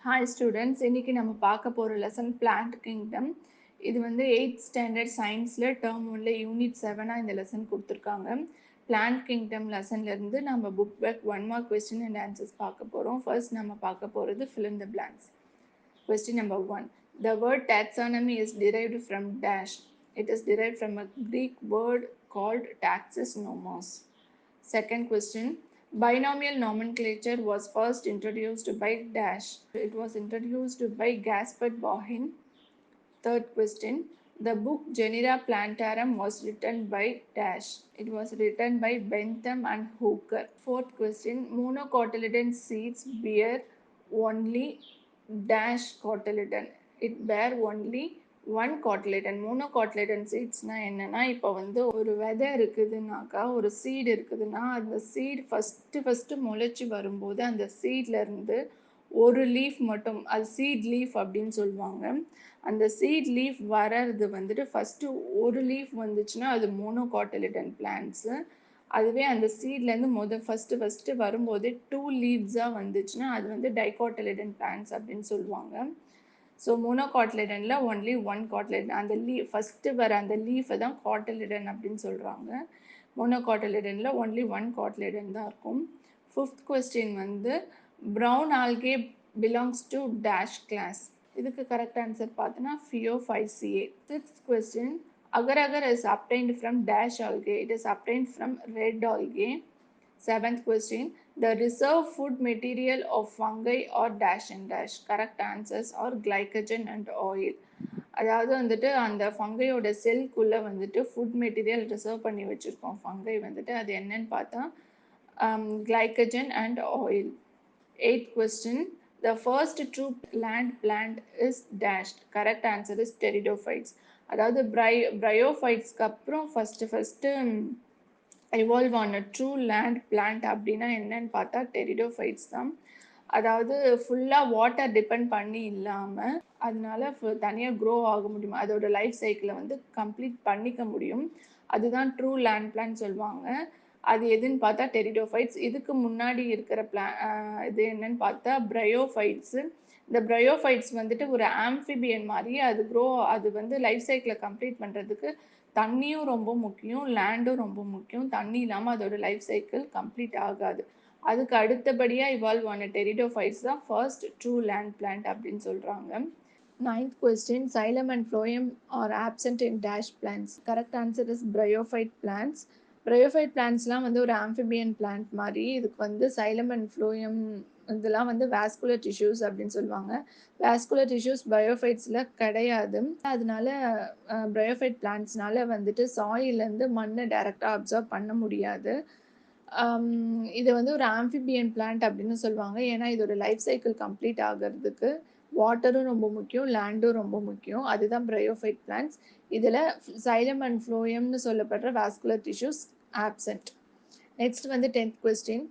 Hi students, இன்னைக்கு நம்ம பார்க்க போகிற லெசன் பிளான்ட் கிங்டம். இது வந்து 8th ஸ்டாண்டர்ட் சயின்ஸில் டேர்ம் 1 யூனிட் 7 இந்த லெசன் கொடுத்துருக்காங்க. பிளான்ட் கிங்டம் லெசன்லேருந்து நம்ம book back 1 mark question and answers பார்க்க போகிறோம். ஃபர்ஸ்ட் நம்ம பார்க்க போகிறது fill in the blanks. Question number 1. The word taxonomy is derived from dash. It is derived from a Greek word called taxis nomos. Second question. Binomial nomenclature was first introduced by dash. It was introduced by Gaspard Bauhin. Third question. The book Genera Plantarum was written by dash. It was written by Bentham and Hooker. Fourth question. Monocotyledon seeds bear only dash cotyledon. It bear only one cotyledon. Monocotyledon சீட்ஸ்னால் என்னென்னா, இப்போ வந்து ஒரு விதை இருக்குதுன்னாக்கா, ஒரு seed இருக்குதுன்னா, அந்த seed first முளைச்சி வரும்போது அந்த சீட்லேருந்து ஒரு லீஃப் மட்டும், அது சீட் லீஃப் அப்படின்னு சொல்லுவாங்க. அந்த சீட் லீஃப் வர்றது வந்துட்டு ஃபஸ்ட்டு ஒரு லீஃப் வந்துச்சுன்னா அது மோனோகாட்லேடன் பிளான்ட்ஸு. அதுவே அந்த சீட்லேருந்து ஃபஸ்ட்டு வரும்போது 2 லீவ்ஸாக வந்துச்சுன்னா அது வந்து டைகாட்லேடன் பிளான்ட்ஸ் அப்படின்னு சொல்லுவாங்க. ஸோ மோனோகாட்லேடனில் ஒன்லி ஒன் காட்லேடன், அந்த ஃபஸ்ட்டு வர அந்த லீஃபை தான் காட்லேடன் அப்படின்னு சொல்கிறாங்க. மோனோகாட்லேடனில் ஒன்லி ஒன் காட்லேடன் தான் இருக்கும். ஃபிஃப்த் கொஸ்டின் வந்து brown algae belongs to dash class. இதுக்கு கரெக்ட் ஆன்சர் பார்த்தோன்னா Phaeophyceae. Sixth question agar agar is obtained from dash algae. It is obtained from red algae. Seventh question. The reserve food material of fungi or dash and dash. Correct answers are glycogen and oil. அதாவது வந்துட்டு அந்த ஃபங்கையோட செல்குள்ளே வந்துட்டு food material reserve பண்ணி வச்சுருக்கோம். Fungi வந்துட்டு அது என்னன்னு பார்த்தா glycogen and oil. Eighth question. The first true land plant is dashed. Correct answer is pteridophytes. அதாவது bryophytes அப்புறம் first evolve on a true land plant அப்படின்னா என்னன்னு பார்த்தா pteridophytes தான். அதாவது ஃபுல்லாக வாட்டர் டிபெண்ட் பண்ணி இல்லாமல் அதனால தனியாக க்ரோ ஆக முடியும், அதோட லைஃப் சைக்கிளை வந்து கம்ப்ளீட் பண்ணிக்க முடியும். அதுதான் ட்ரூ லேண்ட் பிளான் சொல்லுவாங்க. அது எதுன்னு பார்த்தா டெரிடோஃபைட்ஸ். இதுக்கு முன்னாடி இருக்கிற இது என்னன்னு பார்த்தா ப்ரையோஃபைட்ஸு. இந்த ப்ரையோஃபைட்ஸ் வந்துட்டு ஒரு ஆம்ஃபிபியன் மாதிரி, அது வந்து லைஃப் சைக்கிளை கம்ப்ளீட் பண்ணுறதுக்கு தண்ணியும் ரொம்ப முக்கியம், லேண்டும் ரொம்ப முக்கியம். தண்ணி இல்லாமல் அதோட லைஃப் சைக்கிள் கம்ப்ளீட் ஆகாது. அதுக்கு அடுத்தபடியாக இவால்வ் ஆன டெரிடோஃபைட்ஸ் தான் ஃபர்ஸ்ட் ட்ரூ லேண்ட் பிளான்ட் அப்படின்னு சொல்கிறாங்க. Ninth question. Xylem and phloem are absent in dash plants. Correct answer is bryophyte plants. Bryophyte plants-லாம் வந்து ஒரு ஆம்ஃபிபியன் பிளான்ட் மாதிரி. இதுக்கு வந்து சைலம் அண்ட் ஃப்ளோயம் இதெல்லாம் வந்து வாஸ்குலர் டிஷ்யூஸ் அப்படின்னு சொல்லுவாங்க. வாஸ்குலர் டிஷ்யூஸ் பயோஃபைட்ஸில் கிடையாது. அதனால பயோஃபைட் பிளான்ட்ஸ்னால வந்துட்டு சாயிலேருந்து மண்ணை டைரெக்டாக அப்சர்வ் பண்ண முடியாது. இது வந்து ஒரு ஆம்ஃபிபியன் பிளான்ட் அப்படின்னு சொல்லுவாங்க. ஏன்னா இதோட லைஃப் சைக்கிள் கம்ப்ளீட் ஆகிறதுக்கு வாட்டரும் ரொம்ப முக்கியம், லேண்டும் ரொம்ப முக்கியம். அதுதான் ப்ரையோஃபைட் பிளான்ட்ஸ். இதில் சைலம் அண்ட் ஃப்ளோயம்னு சொல்லப்படுற வாஸ்குலர் டிஷ்யூஸ் ஆப்சென்ட். நெக்ஸ்ட் வந்து 10th question.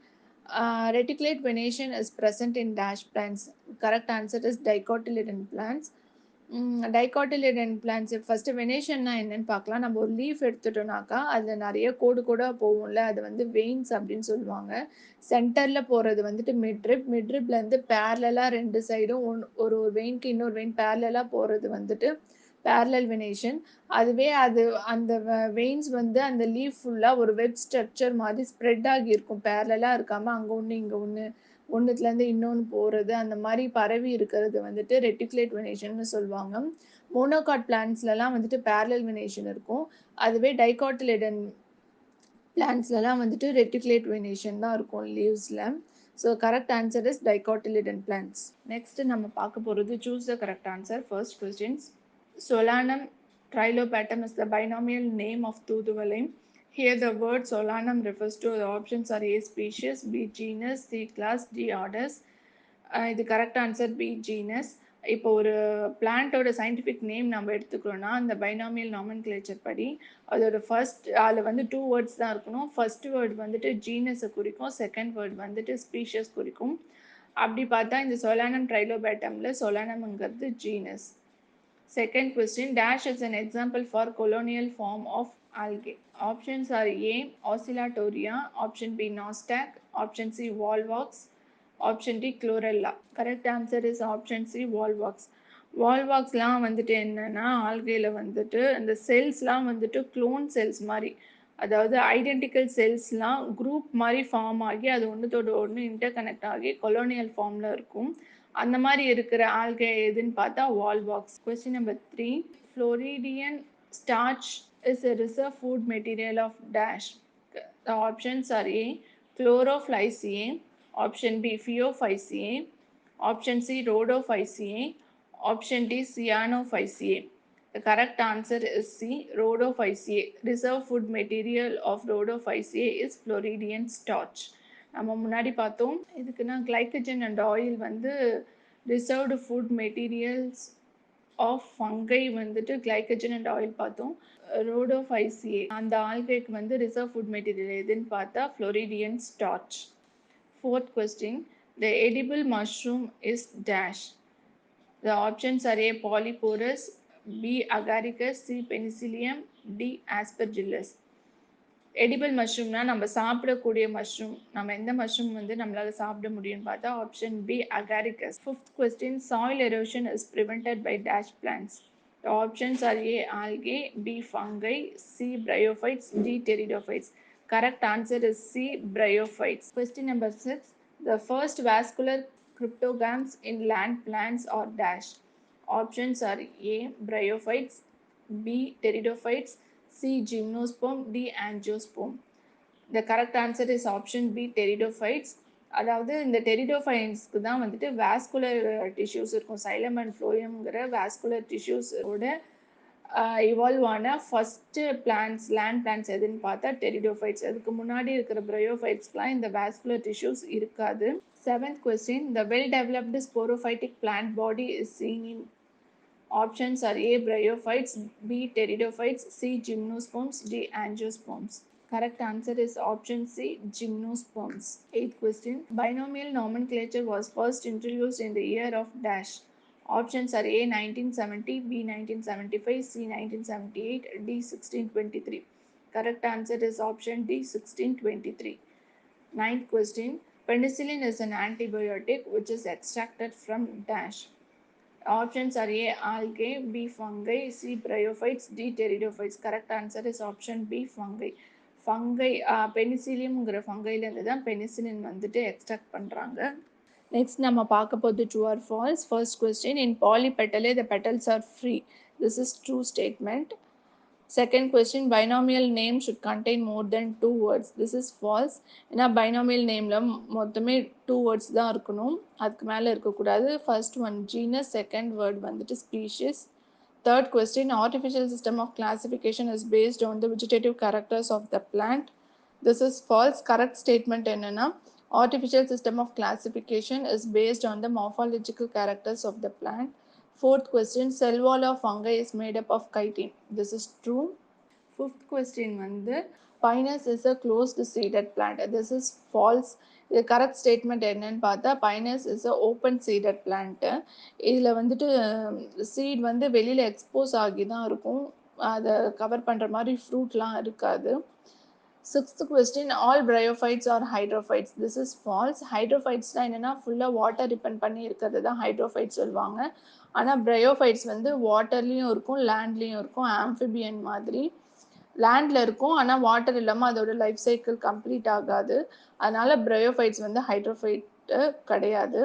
Reticulate venation is present in dash plants. Correct answer is dicotyledon plants. Dicotyledon plants first வெனேஷன்னா என்னென்னு பார்க்கலாம். நம்ம ஒரு லீஃப் எடுத்துட்டோம்னாக்கா அதில் நிறைய கோடாக போகும்ல, அது வந்து வெயின்ஸ் அப்படின்னு சொல்லுவாங்க. சென்டரில் போகிறது வந்துட்டு மிட்ரிப்லேருந்து பேரலாக ரெண்டு சைடும் ஒரு வெயின்க்கு இன்னொரு வெயின் பேரலாக போகிறது வந்துட்டு பேரலல் வெனேஷன். அதுவே அந்த வெயின்ஸ் வந்து அந்த லீஃப் ஃபுல்லாக ஒரு வெப் ஸ்ட்ரக்சர் மாதிரி ஸ்ப்ரெட் ஆகியிருக்கும், பேரலாக இருக்காமல் அங்கே ஒன்று இங்கே ஒன்று, ஒன்றுத்துலேருந்து இன்னொன்று போகிறது, அந்த மாதிரி பரவி இருக்கிறது வந்துட்டு ரெட்டிகுலேட் வெனேஷன்னு சொல்லுவாங்க. மோனோகாட் பிளான்ட்ஸ்லலாம் வந்துட்டு பேரலல் வெனேஷன் இருக்கும். அதுவே டைகாட்டிலிடன் பிளான்ட்ஸ்லலாம் வந்துட்டு ரெட்டிகுலேட் வெனேஷன் தான் இருக்கும் லீவ்ஸில். So correct answer is dicotyledon plants. Next நம்ம பார்க்க போகிறது choose the correct answer. First questions. Solanum trilobatum is the binomial name of தூதுவளை. Here the word Solanum refers to the options are A species, B genus, C class, D orders. இது correct answer B genus. இப்போ ஒரு பிளான்ட்டோட scientific name நம்ம எடுத்துக்கிறோன்னா அந்த binomial nomenclature படி அதோட அதில் வந்து 2 வேர்ட்ஸ் தான் இருக்கணும். ஃபர்ஸ்ட் வேர்ட் வந்துட்டு ஜீனஸை குறிக்கும், செகண்ட் வேர்ட் வந்துட்டு ஸ்பீஷஸ் குறிக்கும். அப்படி பார்த்தா இந்த சொலானம் ட்ரைலோபேட்டமில் சொலானம்ங்கிறது genus. Second question. Dash is an example for colonial form of algae. Options are A. Oscillatoria, option B. Nostoc, option C. Volvox, option D chlorella. Correct answer is option C Volvox. வால்வாக்ஸ்லாம் வந்துட்டு என்னன்னா ஆல்கையில் வந்துட்டு அந்த செல்ஸ்லாம் வந்துட்டு clone cells மாதிரி, அதாவது identical செல்ஸ்லாம் group மாதிரி form ஆகி அது ஒன்றுத்தோட ஒன்று இன்டர் கனெக்ட் ஆகி கொலோனியல் ஃபார்மில் இருக்கும். அந்த மாதிரி இருக்கிற ஆல்கே எதுன்னு பார்த்தா volvox. Question number 3, floridean starch is a reserve food material of dash. The options are A, chlorophyceae, option B, phaeophyceae, option C, rhodophyceae, option D, cyanophyceae. The correct answer is C, rhodophyceae. Reserve food material of rhodophyceae is Floridian starch. நம்ம முன்னாடி பார்த்தோம் இதுக்குன்னா glycogen and oil வந்து reserved food materials of fungi வந்துட்டு glycogen and oil பார்த்தோம். ரோடோஃபைசியே அந்த ஆல்கைக்கு வந்து reserve food material எதுன்னு பார்த்தா floridean starch. Fourth question, the edible mushroom is dash. The options are A, polyporous, B, agaricus, C, penicillium, D, aspergillus. Edible மஷ்ரூம்னா நம்ம சாப்பிடக்கூடிய mushroom. நம்ம எந்த மஷ்ரூம் வந்து நம்மளால சாப்பிட முடியும்னு பார்த்தா option B Agaricus. Fifth question, soil erosion is prevented by dash plants. The options are A, algae, B, fungi, C, bryophytes, D, pteridophytes. Correct answer is C, bryophytes. Question number 6, the first vascular cryptogams in land plants are dash. Options are A, bryophytes, B, pteridophytes, C, gymnosperm, D, angiosperm. The correct answer is option B, pteridophytes. அதாவது இந்த டெரிடோஃபைன்ஸ்க்கு தான் வந்துட்டு vascular tissues இருக்கும். Xylem and ஃப்ளோயம்ங்கிற vascular டிஷ்யூஸோட evolve ஆன first plans land plans எதுன்னு பார்த்தா pteridophytes. அதுக்கு முன்னாடி இருக்கிற ப்ரையோஃபைட்ஸ்க்குலாம் இந்த வாஸ்குலர் டிஷ்யூஸ் இருக்காது. Seventh question, the well developed sporophytic plant body is scene in. Options are A, bryophytes, B, pteridophytes, C, gymnosperms, D, angiosperms. Correct answer is option C, gymnosperms. Eighth question, binomial nomenclature was first introduced in the year of dash. Options are A, 1970, B, 1975, C, 1978, D, 1623. Correct answer is option D, 1623. Ninth question, penicillin is an antibiotic which is extracted from dash. Options are A, algae, B, fungi, C, bryophytes, D, pteridophytes. Correct answer is option B, fungi. Fungi, பெனிசிலியம்ங்கிற ஃபங்கைலேருந்து தான் penicillin வந்துட்டு extract பண்ணுறாங்க. Next நம்ம பார்க்க போது true or false. First question, in polypetalae the petals are free. This is true statement. Second question, binomial name should contain more than 2 words. This is false. ஏன்னா binomial nameல மொத்தமே 2 words தான் இருக்கணும், அதுக்கு மேலே இருக்கக்கூடாது. First one genus, second word வந்துட்டு species. Third question, artificial system of classification is based on the vegetative characters of the plant. This is false. Correct statement என்னன்னா artificial system of classification is based on the morphological characters of the plant. Fourth question, cell wall of fungi is made up of chitin. This is true. Fifth question வந்து Pinus is a closed seeded plant. This is false. இது correct statement என்னன்னு பார்த்தா Pinus is a open seeded plant. இதில் வந்துட்டு seat வந்து வெளியில் expose ஆகி தான் இருக்கும், அதை கவர் பண்ணுற மாதிரி ஃப்ரூட்லாம் இருக்காது. Sixth question, all bryophytes are hydrophytes. This is false. ஹைட்ரோஃபைட்ஸ்னால் என்னென்னா ஃபுல்லாக வாட்டர் டிபெண்ட் பண்ணி இருக்கிறது தான் ஹைட்ரோஃபைட்ஸ் சொல்லுவாங்க. ஆனால் bryophytes வந்து வாட்டர்லேயும் இருக்கும் லேண்ட்லேயும் இருக்கும், ஆம்ஃபிபியன் மாதிரி. லேண்டில் இருக்கும் ஆனால் வாட்டர் இல்லாமல் அதோட லைஃப் சைக்கிள் கம்ப்ளீட் ஆகாது. அதனால் bryophytes வந்து ஹைட்ரோஃபைட்டு கிடையாது.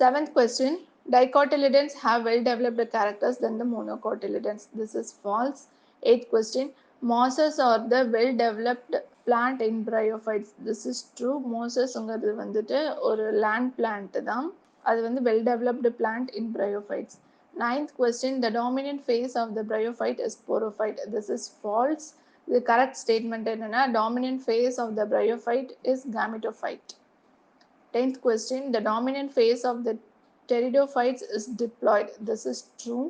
Seventh question, dicotyledons have well developed characters than the monocotyledons. This is false. Eighth question, mosses are the well developed plant in bryophytes. This is true. மோசஸ்ங்கிறது வந்துட்டு ஒரு land plant தான், அது வந்து well developed plant in bryophytes. Ninth question, the dominant phase of the bryophyte is sporophyte. This is false. The correct statement என்னன்னா dominant phase of the bryophyte is gametophyte. 10th question, the dominant phase of the pteridophytes is diploid. This is true.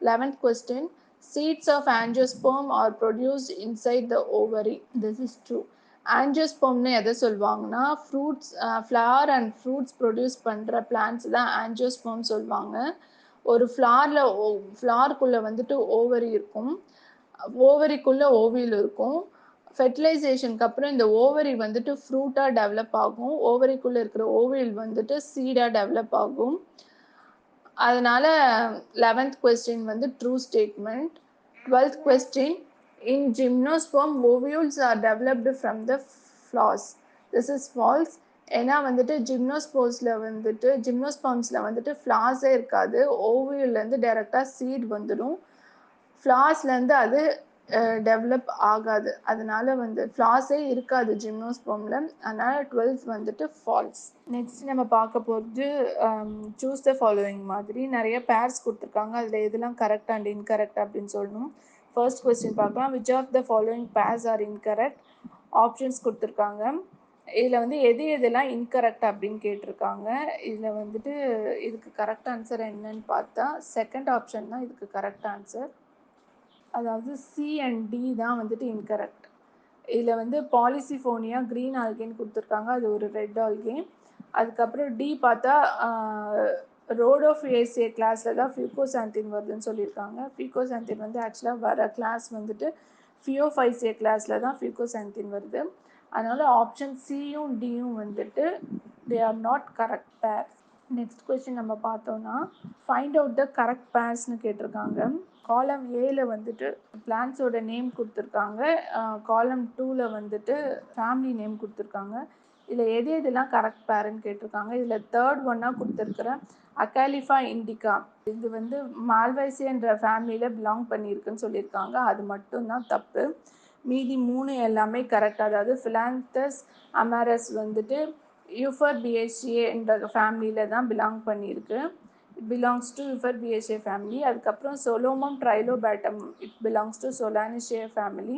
11th question, seeds of angiosperm are produced inside the ovary. This is true. ஆஞ்சியோஸ்போம்னு எதை சொல்லுவாங்கன்னா fruits, flower and fruits produce பண்ணுற plants தான் angiosperm சொல்லுவாங்க. ஒரு ஃப்ளார்க்குள்ளே வந்துட்டு ovary இருக்கும், ஓவரிக்குள்ளே ovule இருக்கும், ஃபெர்டிலைசேஷனுக்கு அப்புறம் இந்த ஓவரி வந்துட்டு ஃப்ரூட்டா டெவலப் ஆகும். ஓவரிக்குள்ள இருக்கிற ஓவியல் வந்துட்டு சீடா டெவலப் ஆகும். அதனால 11th கொஸ்டின் வந்து true statement. 12th question in gymnosperm ovules R developed from the flaws. This is falls. ஏன்னா வந்துட்டு ஜிம்னோஸ்பெர்ம்ஸில் வந்துட்டு ஃப்ளாஸே இருக்காது. ஓவியூல்லேருந்து டைரெக்டாக சீட் வந்துடும். ஃப்ளாஸ்லேருந்து அது டெவலப் ஆகாது. அதனால வந்து ஃப்ளாஸே இருக்காது ஜிம்னோஸ்பெர்மில். அதனால் 12th வந்துட்டு ஃபால்ஸ். நெக்ஸ்ட் நம்ம பார்க்க போகிறது சூஸ் த ஃபாலோவிங் மாதிரி நிறைய பேர்ஸ் கொடுத்துருக்காங்க. அதில் எதெல்லாம் கரெக்ட் அண்ட் இன்கரெக்ட் அப்படின்னு சொல்லணும். ஃபர்ஸ்ட் கொஸ்டின் பார்க்கலாம். Which of the following pairs are incorrect? Options கொடுத்துருக்காங்க. இதில் வந்து எதெல்லாம் இன்கரெக்ட் அப்படின்னு கேட்டிருக்காங்க. இதில் வந்துட்டு இதுக்கு கரெக்ட் ஆன்சர் என்னன்னு பார்த்தா செகண்ட் ஆப்ஷன் தான் இதுக்கு கரெக்ட் ஆன்சர். அதாவது சி அண்ட் டி தான் வந்துட்டு இன்கரெக்ட். இதில் வந்து பாலிசிஃபோனியா க்ரீன் ஆல்கேன்னு கொடுத்துருக்காங்க. அது ஒரு ரெட் ஆல்கே. அதுக்கப்புறம் டி பார்த்தா ரோடோஃபியேசியே கிளாஸில் தான் ஃபியூகோசாந்தின் வருதுன்னு சொல்லியிருக்காங்க. ஃபியூகோசாந்தின் வந்து ஆக்சுவலாக வர கிளாஸ் வந்துட்டு ஃபியோஃபைசியே கிளாஸில் தான் ஃபியூகோசாந்தின் வருது. அதனால் ஆப்ஷன் சியும் டியும் வந்துட்டு they are not correct pairs. Next question நம்ம பார்த்தோன்னா ஃபைண்ட் அவுட் த கரெக்ட் பேர்ஸ்னு கேட்டிருக்காங்க. காலம் ஏல வந்துட்டு பிளான்ஸோட நேம் கொடுத்துருக்காங்க. காலம் 2ல் வந்துட்டு ஃபேமிலி நேம் கொடுத்துருக்காங்க. இதில் எதெல்லாம் கரெக்ட் பேருன்னு கேட்டிருக்காங்க. இதில் தேர்ட் ஒன்னாக கொடுத்துருக்குற அகாலிஃபா இண்டிகா இது வந்து மால்வைசியன்ற ஃபேமிலியில் பிலாங் பண்ணியிருக்குன்னு சொல்லியிருக்காங்க. அது மட்டும்தான் தப்பு. மீதி 3 எல்லாமே கரெக்ட். அதாவது ஃபிலாந்தஸ் அமாரஸ் வந்துட்டு யூஃபர்பியேசியே என்ற ஃபேமிலியில் தான் பிலாங் பண்ணியிருக்கு. It belongs to Euphorbiaceae family. அதுக்கப்புறம் Solanum trilobatum it belongs to Solanaceae family.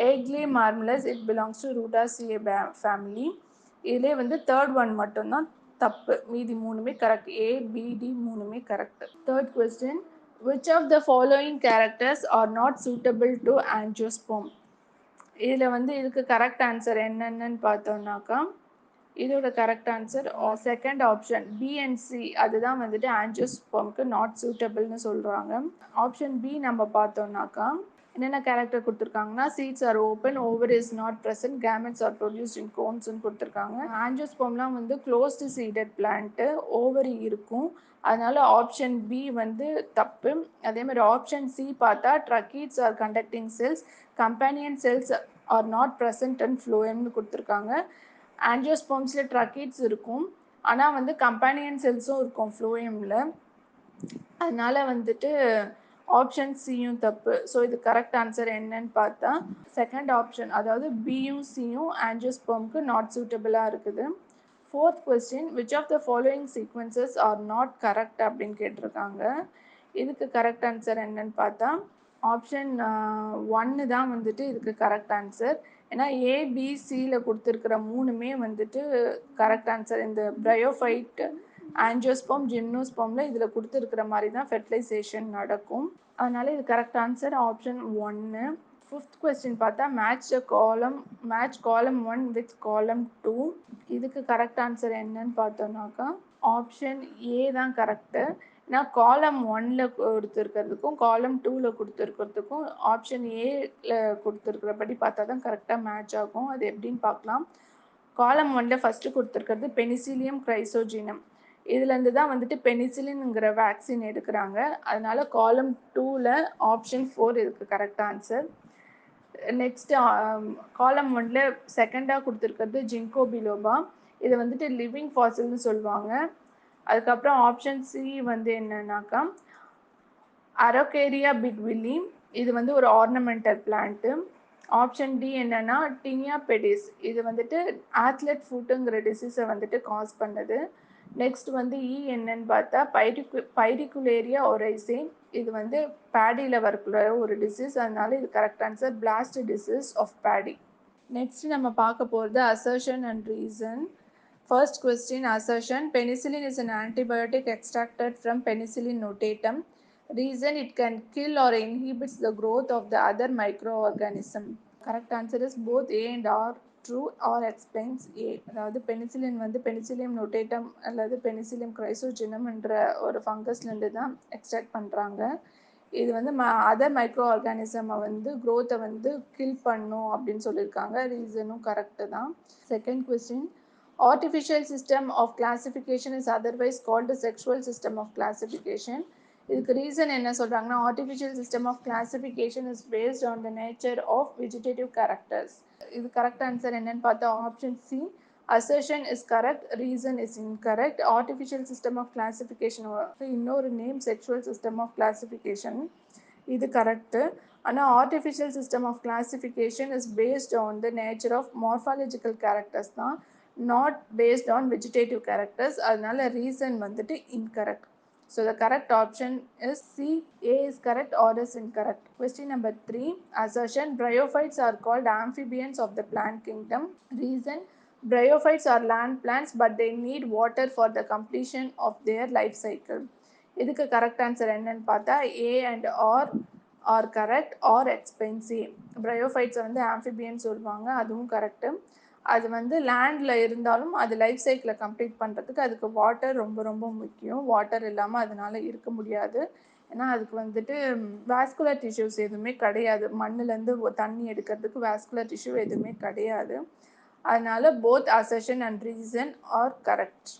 Aegle marmelos it belongs to Rutaceae family. இதிலே வந்து தேர்ட் ஒன் மட்டும்தான் தப்பு. மீதி 3மே கரெக்ட். ஏ பி டி 3மே correct. Third question which of the following characters are not suitable to angiosperm? இதில் வந்து இதுக்கு கரெக்ட் ஆன்சர் என்னென்னு பார்த்தோம்னாக்கா இதோட correct answer second option B and C அதுதான் வந்துட்டு ஆன்ஜியோஸ்பெர்ம்க்கு நாட் சூட்டபிள்னு சொல்கிறாங்க. ஆப்ஷன் பி நம்ம பார்த்தோம்னாக்கா என்னென்ன கேரக்டர் கொடுத்துருக்காங்கன்னா seeds are open, ovary is not present, gametes are produced in கோன்ஸ்ன்னு கொடுத்துருக்காங்க. ஆன்ஜியோஸ்பெர்ம்லாம் வந்து க்ளோஸ்டு சீடட் பிளான்ட்டு, ஓவரி இருக்கும். அதனால ஆப்ஷன் பி வந்து தப்பு. அதே மாதிரி ஆப்ஷன் சி பார்த்தா tracheids are conducting cells, companion cells are not present and ஃப்ளோயம்னு கொடுத்துருக்காங்க. ஆன்ஜியோஸ்பெர்ம்ஸில் ட்ரக்கீட்ஸ் இருக்கும், ஆனால் வந்து கம்பேனியன் செல்ஸும் இருக்கும் ஃப்ளோயமில். அதனால் வந்துட்டு ஆப்ஷன் சியும் தப்பு. ஸோ இது கரெக்ட் ஆன்சர் என்னன்னு பார்த்தா செகண்ட் ஆப்ஷன், அதாவது பியும் சியும் ஆன்ஜியோஸ்பெர்ம்க்கு நாட் சூட்டபிளாக இருக்குது. Fourth question which of the following sequences are not correct அப்படின்னு கேட்டிருக்காங்க. இதுக்கு கரெக்ட் ஆன்சர் என்னன்னு பார்த்தா ஆப்ஷன் 1 தான் வந்துட்டு இதுக்கு கரெக்ட் ஆன்சர். ஏன்னா ஏபிசியில் கொடுத்துருக்கிற 3மே வந்துட்டு கரெக்ட் ஆன்சர். இந்த பிரையோஃபைட், ஆன்ஜியோஸ்பெர்ம், ஜிம்னோஸ்பெர்மில் இதில் கொடுத்துருக்கிற மாதிரி தான் ஃபெர்டிலைசேஷன் நடக்கும். அதனால இது correct answer option 1. Fifth question பார்த்தா மேட்ச் காலம் 1 வித் காலம் 2. இதுக்கு கரெக்ட் ஆன்சர் என்னன்னு பார்த்தோம்னாக்கா ஆப்ஷன் ஏ தான் கரெக்டு. ஏன்னா காலம் 1ல் கொடுத்துருக்கிறதுக்கும் காலம் 2ல் கொடுத்துருக்கிறதுக்கும் ஆப்ஷன் ஏல கொடுத்துருக்கிறபடி பார்த்தா தான் கரெக்டாக மேட்ச் ஆகும். அது எப்படின்னு பார்க்கலாம். காலம் 1ல் ஃபஸ்ட்டு கொடுத்துருக்கிறது பெனிசிலியம் கிரைசோஜினம். இதுலேருந்து தான் வந்துட்டு பெனிசிலின்ங்கிற வேக்சின் எடுக்கிறாங்க. அதனால காலம் 2ல் ஆப்ஷன் 4 இதுக்கு கரெக்ட் ஆன்சர். நெக்ஸ்ட் காலம் 1ல் செகண்டாக கொடுத்துருக்கிறது ஜிங்கோ பிலோபா. இதை வந்துட்டு லிவிங் ஃபாசில்னு சொல்லுவாங்க. அதுக்கப்புறம் ஆப்ஷன் சி வந்து என்னன்னாக்கா அரோகேரியா பிக்வில்லி. இது வந்து ஒரு ஆர்னமெண்டல் பிளான்ட்டு. ஆப்ஷன் டி என்னன்னா டினியா பெடிஸ். இது வந்துட்டு ஆத்லெட் ஃபுட்டுங்கிற டிசீஸை வந்துட்டு காஸ் பண்ணுது. நெக்ஸ்ட் வந்து இ என்னன்னு பார்த்தா பைரிகுலேரியா ஒரைசே. இது வந்து பேடியில் வரக்குள்ள ஒரு டிசீஸ். அதனால இது correct answer blast disease of paddy. Next நம்ம பார்க்க போகிறது assertion and reason. First question, assertion. Penicillin is an antibiotic extracted from Penicillium notatum. Reason, it can kill or inhibits the growth of the other microorganism. Correct answer is both A and R true or explains A. அதாவது penicillin வந்து penicillium நோட்டேட்டம் அல்லது penicillium கிரைசோஜினம் என்ற ஒரு ஃபங்கஸ்லேருந்து தான் extract பண்ணுறாங்க. இது வந்து other micro ஆர்கானிசமை வந்து க்ரோத்தை வந்து கில் பண்ணும் அப்படின்னு சொல்லியிருக்காங்க. ரீசனும் கரெக்டு தான். Second question, artificial system of classification is otherwise called sexual system of classification. இதுக்கு ரீசன் என்ன சொல்கிறாங்கன்னா, artificial system of classification is based on the nature of vegetative characters. இது கரெக்ட் ஆன்சர் என்னன்னு பார்த்தா option C, assertion is correct, reason is incorrect. Artificial system of classification இன்னொரு name sexual system of classification, இது correct. ஆனால் artificial system of classification is based on the nature of morphological characters தான், not based on vegetative characters. அதனால reason வந்துட்டு incorrect. So the correct option is C. A is correct, or is incorrect. Question number 3, assertion, bryophytes are called amphibians of the plant kingdom. Reason, bryophytes are land plants but they need water for the completion of their life cycle. இதுக்கு correct answer என்னன்னு பார்த்தா A and R are correct. R expensive. ப்ரையோஃபைட்ஸை வந்து amphibian சொல்லுவாங்க, அதுவும் correct. அது வந்து லேண்டில் இருந்தாலும் அது லைஃப் சைக்கிளை கம்ப்ளீட் பண்ணுறதுக்கு அதுக்கு வாட்டர் ரொம்ப ரொம்ப முக்கியம். வாட்டர் இல்லாமல் அதனால் இருக்க முடியாது. ஏன்னா அதுக்கு வந்துட்டு வாஸ்குலர் டிஷ்யூஸ் எதுவுமே கிடையாது. மண்ணுலேருந்து தண்ணி எடுக்கிறதுக்கு வாஸ்குலர் டிஷ்யூ எதுவுமே கிடையாது. அதனால both assertion and reason are correct.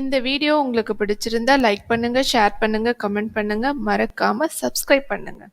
இந்த வீடியோ உங்களுக்கு பிடிச்சிருந்தா லைக் பண்ணுங்க, ஷேர் பண்ணுங்க, கமெண்ட் பண்ணுங்க, மறக்காம சப்ஸ்கிரைப் பண்ணுங்க.